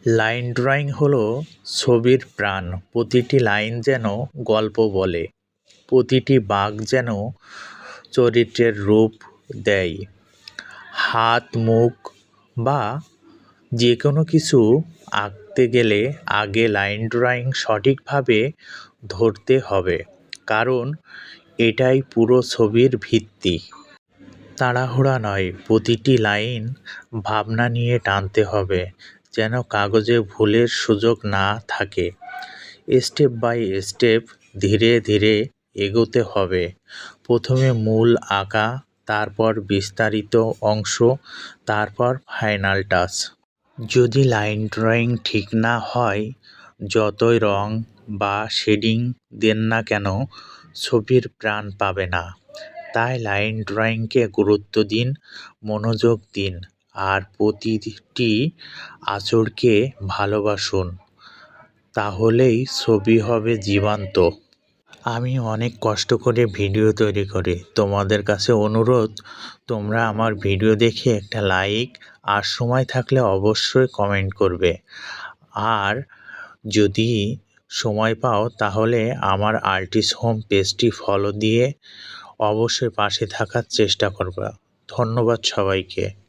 Line drawing হলো ছবির প্রাণ। প্রতিটি লাইন যেন গল্প বলে, প্রতিটি বাঁক যেন চরিত্রের রূপ দেয়। হাত, মুখ বা যে কোনো কিছু আঁকতে গেলে আগে লাইন ড্রয়িং সঠিকভাবে ধরতে হবে, কারণ এটাই পুরো ছবির ভিত্তি। তাড়াহুড়া নয়, প্রতিটি লাইন ভাবনা নিয়ে টানতে হবে, যেন কাগজে ভুলের সুযোগ না থাকে। স্টেপ বাই স্টেপ ধীরে ধীরে এগোতে হবে। প্রথমে মূল আঁকা, তারপর বিস্তারিত অংশ, তারপর ফাইনাল টাচ। যদি লাইন ড্রয়িং ঠিক না হয়, যতই রং বা শেডিং দেন না কেন, ছবির প্রাণ পাবে না। তাই লাইন ড্রয়িংকে গুরুত্ব দিন, মনোযোগ দিন, আর প্রতিটি আঁচড়কে ভালোবাসুন। তাহলেই ছবি হবে জীবন্ত। আমি অনেক কষ্ট করে ভিডিও তৈরি করি। তোমাদের কাছে অনুরোধ, তোমরা আমার ভিডিও দেখে একটা লাইক আর সময় থাকলে অবশ্যই কমেন্ট করবে। আর যদি সময় পাও তাহলে আমার আর্টিস্ট হোম পেজটি ফলো দিয়ে অবশ্যই পাশে থাকার চেষ্টা করবে। ধন্যবাদ সবাইকে।